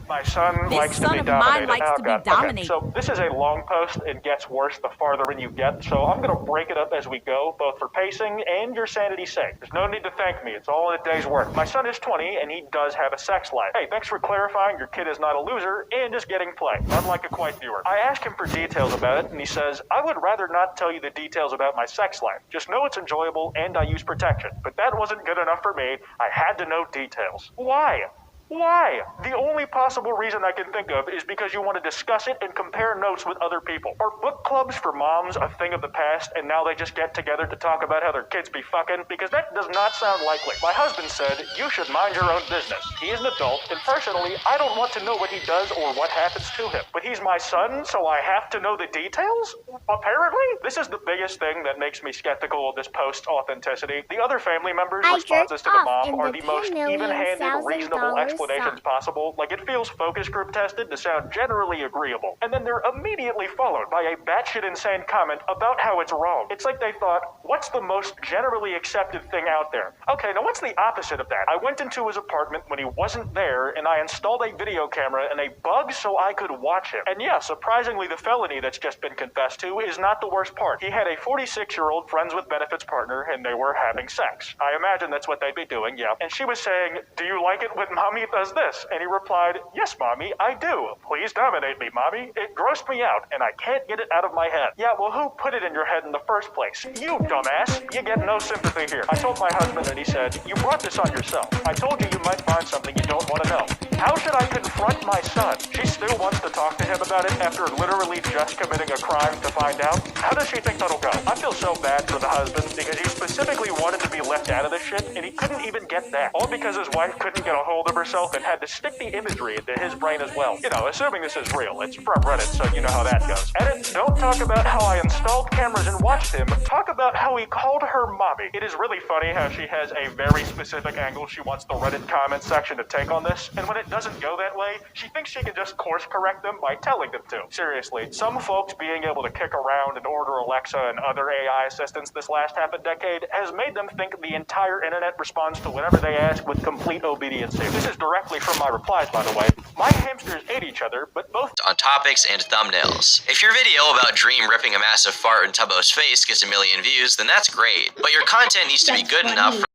My son This likes to son be of mine dominated. likes Oh, to be God. Okay, dominated. so this is a long post and gets worse the farther in you get, so I'm going to break it up as we go, both for pacing and your sanity's sake. There's no need to thank me. It's all in a day's work. My son is 20, and he does have a sex life. Hey, thanks for clarifying your kid is not a loser and is getting play, unlike a quiet viewer. I asked him for details about it, and he says, I would rather not tell you the details about my sex life. Just know it's enjoyable and I use protection. But that wasn't good enough for me. I had to know details. Why? Why? The only possible reason I can think of is because you want to discuss it and compare notes with other people. Are book clubs for moms a thing of the past and now they just get together to talk about how their kids be fucking? Because that does not sound likely. My husband said, you should mind your own business. He is an adult, and personally, I don't want to know what he does or what happens to him. But he's my son, so I have to know the details? Apparently? This is the biggest thing that makes me skeptical of this post's authenticity. The other family members' responses to the mom are the most even-handed, reasonable explanations possible. Like, it feels focus group tested to sound generally agreeable. And then they're immediately followed by a batshit insane comment about how it's wrong. It's like they thought, what's the most generally accepted thing out there? Okay, now what's the opposite of that? I went into his apartment when he wasn't there, and I installed a video camera and a bug so I could watch him. And yeah, surprisingly, the felony that's just been confessed to is not the worst part. He had a 46-year-old friends with benefits partner, and they were having sex. I imagine that's what they'd be doing, yeah. And she was saying, do you like it when mommy does this? And he replied, yes, mommy, I do. Please dominate me, mommy. It grossed me out, and I can't get it out of my head. Yeah, well, who put it in your head in the first place? You, dumbass. You get no sympathy here. I told my husband, and he said, you brought this on yourself. I told you you might find something you don't want to know. How should I confront my son? She still wants to talk to him about it after literally just committing a crime to find out? How does she think that'll go? I feel so bad for the husband because he specifically wanted to be left out of this shit, and he couldn't even get that. All because his wife couldn't get a hold of herself and had to stick the imagery into his brain as well. You know, assuming this is real. It's from Reddit, so you know how that goes. Edit, don't talk about how I installed cameras and watched him. Talk about how he called her mommy. It is really funny how she has a very specific angle she wants the Reddit comment section to take on this, and when it doesn't go that way, she thinks she can just course correct them by telling them to. Seriously, some folks being able to kick around and order Alexa and other AI assistants this last half a decade has made them think the entire internet responds to whatever they ask with complete obedience. This is directly from my replies, by the way. My hamsters ate each other, but both on topics and thumbnails. If your video about Dream ripping a massive fart in Tubbo's face gets 1 million views, then that's great, but your content needs to be good enough for